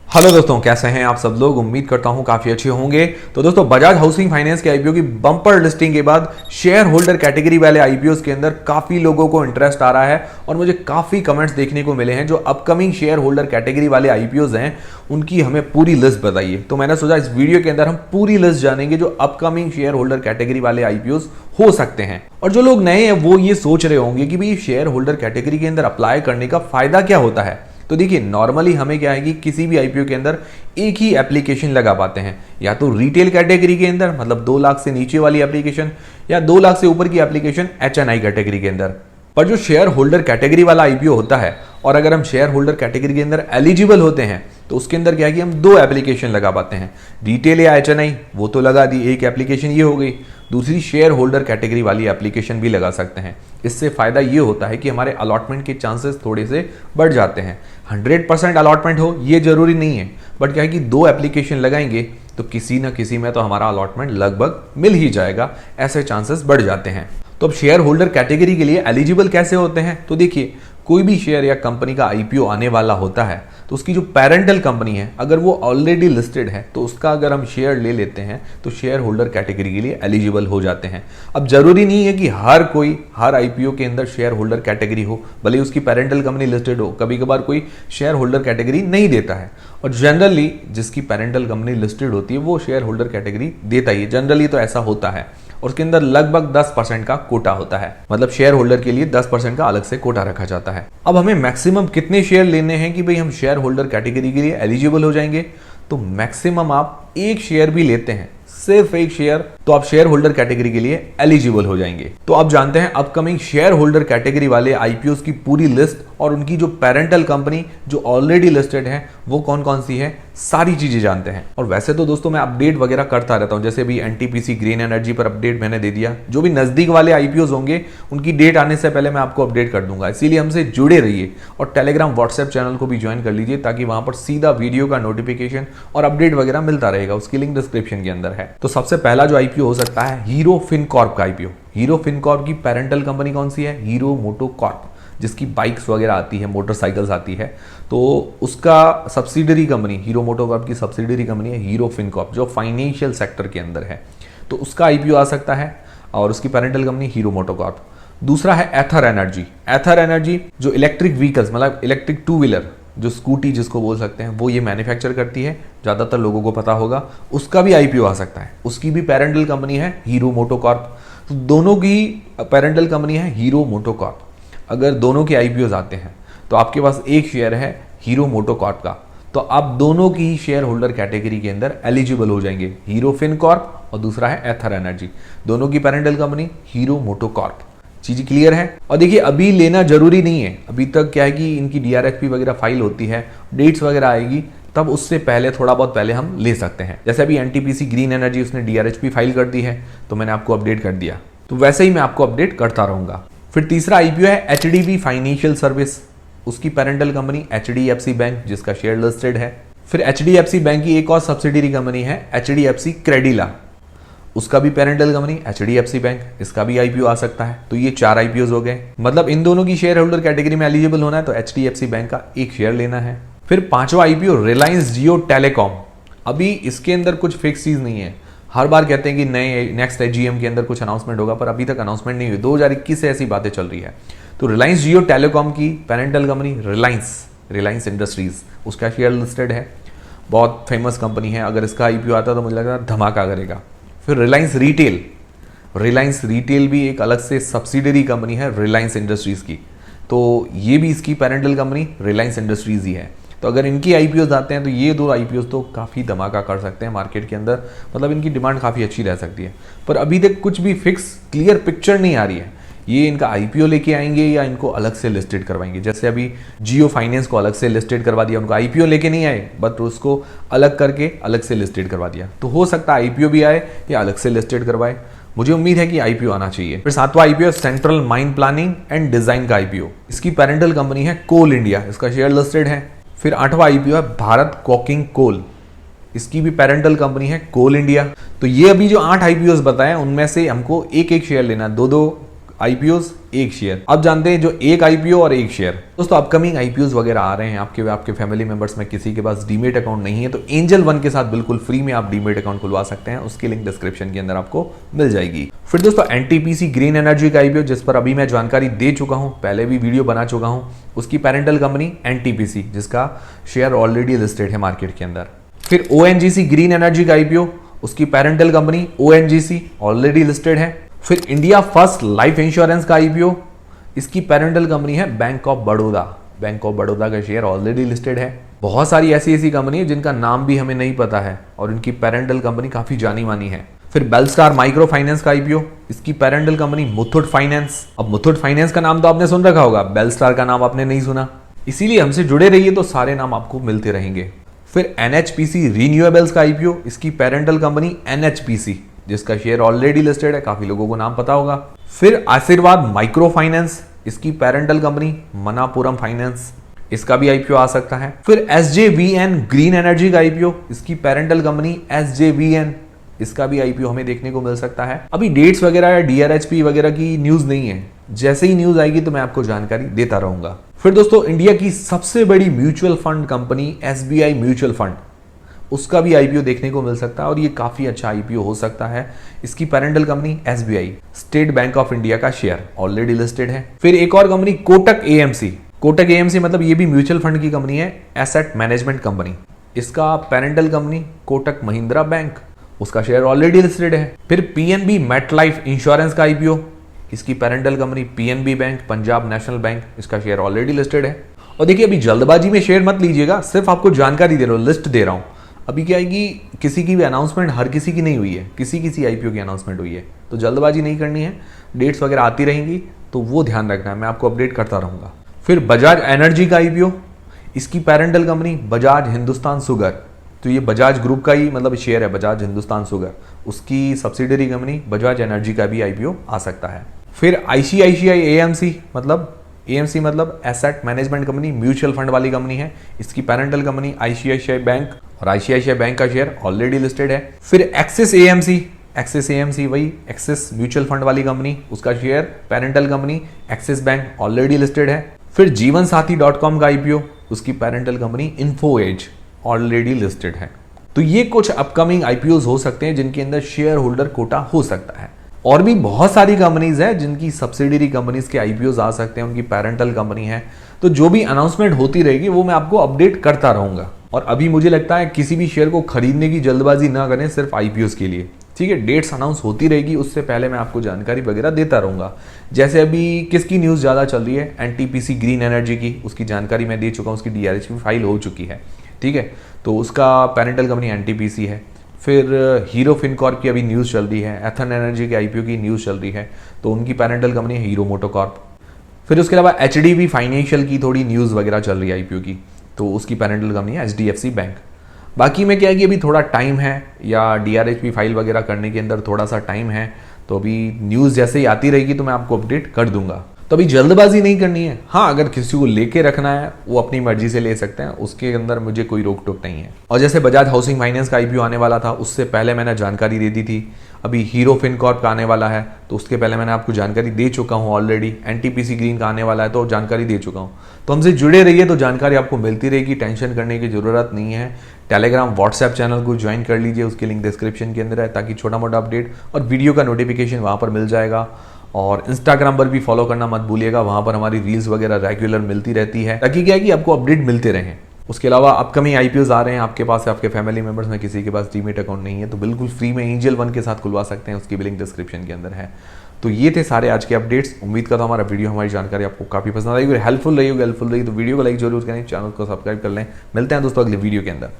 Hello दोस्तों, कैसे हैं आप सब लोग। उम्मीद करता हूं काफी अच्छे होंगे। तो दोस्तों, बजाज हाउसिंग फाइनेंस के आईपीओ की बम्पर लिस्टिंग के बाद शेयर होल्डर कैटेगरी वाले आईपीओस के अंदर काफी लोगों को इंटरेस्ट आ रहा है और मुझे काफी कमेंट्स देखने को मिले हैं। जो अपकमिंग शेयर होल्डर कैटेगरी वाले आईपीओस हैं उनकी हमें पूरी लिस्ट बताइए। तो मैंने सोचा इस वीडियो के अंदर हम पूरी लिस्ट जानेंगे जो अपकमिंग शेयर होल्डर कैटेगरी वाले आईपीओस हो सकते हैं। और जो लोग नए हैं वो ये सोच रहे होंगे कि भाई शेयर होल्डर कैटेगरी के अंदर अप्लाई करने का फायदा क्या होता है। तो देखिए, नॉर्मली हमें क्या है कि किसी भी आईपीओ के अंदर एक ही एप्लीकेशन लगा पाते हैं, या तो रिटेल कैटेगरी के अंदर मतलब 2 लाख से नीचे वाली एप्लीकेशन, या 2 लाख से ऊपर की एप्लीकेशन एचएनआई कैटेगरी के अंदर। पर जो शेयर होल्डर कैटेगरी वाला आईपीओ होता है और अगर हम शेयर होल्डर कैटेगरी के अंदर एलिजिबल होते हैं तो उसके अंदर क्या है कि हम 2 एप्लीकेशन लगा पाते हैं, रिटेल या एचएनआई वो तो लगा दी, एक एप्लीकेशन ये हो गई, दूसरी शेयर होल्डर कैटेगरी वाली एप्लीकेशन भी लगा सकते हैं। इससे फायदा ये होता है कि हमारे अलॉटमेंट के चांसेस थोड़े से बढ़ जाते हैं। 100% अलॉटमेंट हो ये जरूरी नहीं है, बट क्या है कि 2 एप्लीकेशन लगाएंगे तो किसी ना किसी में तो हमारा अलॉटमेंट लगभग मिल ही जाएगा, ऐसे चांसेस बढ़ जाते हैं। तो अब शेयर होल्डर कैटेगरी के लिए एलिजिबल कैसे होते हैं। तो देखिए, कोई भी शेयर या कंपनी का आईपीओ आने वाला होता है तो उसकी जो पेरेंटल कंपनी है अगर वो ऑलरेडी लिस्टेड है तो उसका अगर हम शेयर ले लेते हैं तो शेयर होल्डर कैटेगरी के लिए एलिजिबल हो जाते हैं। अब जरूरी नहीं है कि हर आईपीओ के अंदर शेयर होल्डर कैटेगरी हो, भले उसकी पेरेंटल कंपनी लिस्टेड हो। कभी कभार कोई शेयर होल्डर कैटेगरी नहीं देता है और जनरली जिसकी पेरेंटल कंपनी लिस्टेड होती है वो शेयर होल्डर कैटेगरी देता ही है। जनरली तो ऐसा होता है और उसके अंदर लगभग 10% का कोटा होता है, मतलब शेयर होल्डर के लिए 10% का अलग से कोटा रखा जाता है। अब हमें मैक्सिमम कितने शेयर लेने हैं कि भाई हम शेयर होल्डर कैटेगरी के लिए एलिजिबल हो जाएंगे। तो मैक्सिमम आप 1 शेयर भी लेते हैं, सिर्फ 1 शेयर, तो आप शेयर होल्डर कैटेगरी के लिए एलिजिबल हो जाएंगे। तो अब जानते हैं अपकमिंग शेयर होल्डर कैटेगरी वाले आईपीओस की पूरी लिस्ट और उनकी जो पेरेंटल कंपनी जो ऑलरेडी लिस्टेड है वो कौन कौन सी है, सारी चीजें जानते हैं। और वैसे तो दोस्तों मैं अपडेट वगैरह करता रहता हूं, जैसे भी एनटीपीसी ग्रीन एनर्जी पर अपडेट मैंने दे दिया। जो भी नजदीक वाले आईपीओस होंगे उनकी डेट आने से पहले मैं आपको अपडेट कर दूंगा। इसीलिए हमसे जुड़े रहिए और टेलीग्राम व्हाट्सएप चैनल को भी ज्वाइन कर लीजिए ताकि वहां पर सीधा वीडियो का नोटिफिकेशन और अपडेट वगैरह मिलता रहेगा। उसकी लिंक डिस्क्रिप्शन के अंदर है। तो सबसे पहला जो आईपीओ हो सकता है हीरो फिनकॉर्प का आईपीओ। हीरो फिनकॉर्प की पेरेंटल कंपनी कौन सी है, हीरो मोटोकॉर्प, जिसकी बाइक्स वगैरह आती है, मोटरसाइकिल्स आती है। तो उसका सब्सिडरी कंपनी, हीरो मोटोकॉर्प की सब्सिडरी कंपनी है हीरो फिनकॉर्प जो फाइनेंशियल सेक्टर के अंदर है। तो उसका आईपीओ आ सकता है और उसकी पेरेंटल कंपनी हीरो मोटोकॉर्प। दूसरा है एथर एनर्जी। एथर एनर्जी जो इलेक्ट्रिक व्हीकल्स मतलब इलेक्ट्रिक 2 व्हीलर जो स्कूटी जिसको बोल सकते हैं वो ये मैन्युफैक्चर करती है, ज़्यादातर लोगों को पता होगा। उसका भी आईपीओ आ सकता है, उसकी भी पेरेंटल कंपनी है हीरो मोटोकॉर्प। तो दोनों की पेरेंटल कंपनी है हीरो मोटोकॉर्प। अगर दोनों के आईपीओ आते हैं तो आपके पास 1 शेयर है हीरो मोटोकॉर्प का, तो आप दोनों की ही शेयर होल्डर कैटेगरी के अंदर एलिजिबल हो जाएंगे, हीरो फिनकॉर्प और दूसरा है एथर एनर्जी। दोनों की पेरेंटल कंपनी हीरो मोटोकॉर्प। चीज़ क्लियर है। और देखिए, अभी लेना जरूरी नहीं है, अभी तक क्या है कि इनकी डीआरएफपी वगैरह फाइल होती है, डेट्स वगैरह आएगी तब उससे पहले थोड़ा बहुत पहले हम ले सकते हैं। जैसे अभी एनटीपीसी ग्रीन एनर्जी उसने डीआरएचपी फाइल कर दी है तो मैंने आपको अपडेट कर दिया, तो वैसे ही मैं आपको अपडेट करता रहूंगा। फिर तीसरा आईपीओ है एचडीबी फाइनेंशियल सर्विस। उसकी पेरेंटल कंपनी एचडीएफसी बैंक जिसका शेयर लिस्टेड है। फिर एचडीएफसी बैंक की एक और सब्सिडरी कंपनी है एचडीएफसी क्रेडिला, उसका भी पेरेंटल कंपनी एचडीएफसी बैंक, इसका भी आईपीओ आ सकता है। तो ये 4 आईपीओ हो गए, मतलब इन दोनों की शेयर होल्डर कैटेगरी में एलिजिबल होना है तो एचडीएफसी बैंक का 1 शेयर लेना है। फिर 5वां आईपीओ रिलायंस जियो टेलीकॉम। अभी इसके अंदर कुछ फिक्स चीज नहीं है, हर बार कहते हैं कि नए नेक्स्ट एजीएम के अंदर कुछ अनाउंसमेंट होगा, पर अभी तक अनाउंसमेंट नहीं हुई। 2021 से ऐसी बातें चल रही है। तो रिलायंस जियो टेलीकॉम की पेरेंटल कंपनी रिलायंस इंडस्ट्रीज, उसका शेयर लिस्टेड है, बहुत फेमस कंपनी है। अगर इसका आईपीओ आता तो मुझे लग रहा है धमाका करेगा। फिर रिलायंस रिटेल भी एक अलग से सब्सिडरी कंपनी है रिलायंस इंडस्ट्रीज की, तो ये भी इसकी पेरेंटल कंपनी रिलायंस इंडस्ट्रीज ही है। तो अगर इनकी आईपीओ आते हैं तो ये 2 आईपीओ तो काफ़ी धमाका कर सकते हैं मार्केट के अंदर, मतलब इनकी डिमांड काफ़ी अच्छी रह सकती है। पर अभी तक कुछ भी फिक्स क्लियर पिक्चर नहीं आ रही है, ये इनका आईपीओ लेके आएंगे या इनको अलग से लिस्टेड करवाएंगे। जैसे अभी जियो फाइनेंस को अलग से लिस्टेड करवा दिया, उनको आईपीओ लेके नहीं आए बट उसको अलग करके अलग से लिस्टेड करवा दिया। तो हो सकता है आईपीओ भी आए या अलग से लिस्टेड करवाए, मुझे उम्मीद है कि आईपीओ आना चाहिए। फिर 7वां IPO central mine planning and design का आईपीओ। इसकी पेरेंटल कंपनी है कोल इंडिया, इसका शेयर लिस्टेड है। फिर 8वां आईपीओ है भारत कोकिंग कोल, इसकी भी पेरेंटल कंपनी है कोल इंडिया। तो ये अभी जो 8 आईपीओ बताए उनमें से हमको 1-1 शेयर लेना, 2-2 आईपीओस एक शेयर। अब जानते हैं जो एक आईपीओ और एक शेयर। दोस्तों अपकमिंग आईपीओस वगैरह आ रहे हैं, आपके फैमिली मेंबर्स में किसी के पास डीमेट अकाउंट नहीं है तो एंजल वन के साथ बिल्कुल फ्री में आप डीमेट अकाउंट खुलवा सकते हैं, उसकी लिंक डिस्क्रिप्शन के अंदर आपको मिल जाएगी। फिर दोस्तों एनटीपीसी ग्रीन एनर्जी का आईपीओ, जिस पर अभी मैं जानकारी दे चुका हूं, पहले भी वीडियो बना चुका हूं, उसकी पेरेंटल कंपनी एनटीपीसी, जिसका शेयर ऑलरेडी लिस्टेड है मार्केट के अंदर। फिर ओएनजीसी ग्रीन एनर्जी का आईपीओ, उसकी parental company ONGC already listed है। फिर इंडिया फर्स्ट लाइफ इंश्योरेंस का आईपीओ, इसकी पेरेंटल कंपनी है bank of Baroda. Bank of Baroda का शेयर ऑलरेडी लिस्टेड है। बहुत सारी ऐसी कंपनी है जिनका नाम भी हमें नहीं पता है और इनकी पेरेंटल कंपनी काफी जानी मानी है। फिर बेलस्टार माइक्रो फाइनेंस का आईपीओ, इसकी पेरेंटल कंपनी मुथूट फाइनेंस। अब मुथूट फाइनेंस का नाम तो आपने सुन रखा होगा, बेलस्टार का नाम आपने नहीं सुना, इसीलिए हमसे जुड़े रहिए तो सारे नाम आपको मिलते रहेंगे। फिर एनएचपीसी रिन्यूएबल्स का आईपीओ, इसकी पेरेंटल कंपनी एनएचपीसी, जिसका शेयर ऑलरेडी लिस्टेड है, काफी लोगों को नाम पता होगा। फिर आशीर्वाद माइक्रो फाइनेंस, इसकी पेरेंटल कंपनी मनापुरम फाइनेंस, इसका भी आईपीओ आ सकता है। फिर एसजेवीएन ग्रीन एनर्जी का आईपीओ, इसकी पेरेंटल कंपनी एसजेवीएन, इसका भी आईपीओ हमें देखने को मिल सकता है। अभी डेट्स वगैरह या डीआरएचपी वगैरह की न्यूज नहीं है, जैसे ही न्यूज आएगी तो मैं आपको जानकारी देता रहूंगा। फिर दोस्तों इंडिया की सबसे बड़ी mutual fund company SBI mutual fund, उसका भी आईपीओ देखने को मिल सकता है और ये काफी अच्छा आईपीओ हो सकता है। इसकी parental company SBI, state bank of India का शेयर ऑलरेडी लिस्टेड है। फिर एक और company Kotak AMC, Kotak AMC मतलब ये भी म्यूचुअल फंड की कंपनी है, एसेट मैनेजमेंट कंपनी, इसका parental company Kotak Mahindra bank, उसका शेयर ऑलरेडी लिस्टेड है। फिर पीएनबी मेटलाइफ इंश्योरेंस का आईपीओ, इसकी parental company PNB bank, Punjab national bank, इसका शेयर ऑलरेडी लिस्टेड है। और देखिए अभी जल्दबाजी में शेयर मत लीजिएगा, सिर्फ आपको जानकारी दे रहा हूं, लिस्ट दे रहा हूं। अभी क्या है कि किसी की भी अनाउंसमेंट हर किसी की नहीं हुई है, किसी आईपीओ की अनाउंसमेंट हुई है, तो जल्दबाजी नहीं करनी है। डेट्स वगैरह आती रहेंगी तो वो ध्यान रखना है, मैं आपको अपडेट करता रहूंगा। फिर बजाज एनर्जी का आईपीओ, इसकी parental company Bajaj Hindustan sugar, तो ये बजाज ग्रुप का ही मतलब शेयर है, बजाज हिंदुस्तान शुगर, उसकी सब्सिडरी कंपनी बजाज एनर्जी का भी आईपीओ आ सकता है। फिर आईसीआईसीआई एएमसी मतलब asset management company, mutual fund वाली कंपनी है, इसकी पेरेंटल कंपनी आईसीआईसीआई बैंक और आईसीआईसीआई बैंक का शेयर ऑलरेडी लिस्टेड है। फिर एक्सिस एएमसी वही एक्सिस म्यूचुअल फंड वाली कंपनी, उसका share parental company Axis bank already listed है। फिर जीवन साथी .com का आईपीओ, उसकी parental company Info Edge already listed है। तो ये कुछ अपकमिंग आईपीओ हो सकते हैं जिनके अंदर शेयर होल्डर कोटा हो सकता है। और भी बहुत सारी कंपनीज हैं जिनकी सब्सिडरी कंपनीज के आईपीओ आ सकते हैं, उनकी पेरेंटल कंपनी है। तो जो भी अनाउंसमेंट होती रहेगी वो मैं आपको अपडेट करता रहूंगा। और अभी मुझे लगता है किसी भी शेयर को खरीदने की जल्दबाजी ना करें सिर्फ आईपीओ के लिए, ठीक है। डेट्स अनाउंस होती रहेगी, उससे पहले मैं आपको जानकारी वगैरह देता रहूंगा। जैसे अभी किसकी न्यूज़ ज़्यादा चल रही है, एनटीपीसी ग्रीन एनर्जी की, उसकी जानकारी मैं दे चुका हूँ, उसकी डीआरएचपी फाइल हो चुकी है, ठीक है। तो उसका पेरेंटल कंपनी एनटीपीसी है। फिर हीरो फिनकॉर्प की अभी न्यूज़ चल रही है, एथन एनर्जी के आईपीओ की न्यूज़ चल रही है, तो उनकी पेरेंटल कंपनी है हीरो मोटोकॉर्प। फिर उसके अलावा एचडीबी फाइनेंशियल की थोड़ी न्यूज़ वगैरह चल रही है आईपीओ की, तो उसकी पेरेंटल कंपनी है एचडीएफसी बैंक। बाकी में क्या है कि अभी थोड़ा टाइम है, या डीआरएचपी फाइल वगैरह करने के अंदर थोड़ा सा टाइम है, तो अभी न्यूज़ जैसे ही आती रहेगी तो मैं आपको अपडेट कर दूंगा। तो अभी जल्दबाजी नहीं करनी है। हाँ, अगर किसी को लेके रखना है वो अपनी मर्जी से ले सकते हैं, उसके अंदर मुझे कोई रोक टोक नहीं है। और जैसे बजाज हाउसिंग फाइनेंस का आईपीओ आने वाला था, उससे पहले मैंने जानकारी दे दी थी। अभी हीरो फिनकॉर्प का आने वाला है, तो उसके पहले मैंने आपको जानकारी दे चुका हूँ ऑलरेडी। एनटीपीसी ग्रीन का आने वाला है तो जानकारी दे चुका हूँ। तो हमसे जुड़े रहिए तो जानकारी आपको मिलती रहेगी, टेंशन करने की जरूरत नहीं है। टेलीग्राम व्हाट्सएप चैनल को ज्वाइन कर लीजिए, उसकी लिंक डिस्क्रिप्शन के अंदर है, ताकि छोटा मोटा अपडेट और वीडियो का नोटिफिकेशन वहाँ पर मिल जाएगा। और इंस्टाग्राम पर भी फॉलो करना मत भूलिएगा, वहाँ पर हमारी रील्स वगैरह रेगुलर मिलती रहती है, ताकि क्या है कि आपको अपडेट मिलते रहें। उसके अलावा अपकमिंग आईपीओ आ रहे हैं आपके पास, आपके फैमिली मेंबर्स में किसी के पास डीमेट अकाउंट नहीं है तो बिल्कुल फ्री में एंजल वन के साथ खुलवा सकते हैं, उसकी भी लिंक डिस्क्रिप्शन के अंदर है। तो ये थे सारे आज के अपडेट्स। उम्मीद करता हूँ हमारा वीडियो, हमारी जानकारी आपको काफी पसंद आएगी, हेल्पफुल रही तो वीडियो को लाइक जरूर करें, चैनल को सब्सक्राइब कर लें। मिलते हैं दोस्तों अगले वीडियो के अंदर।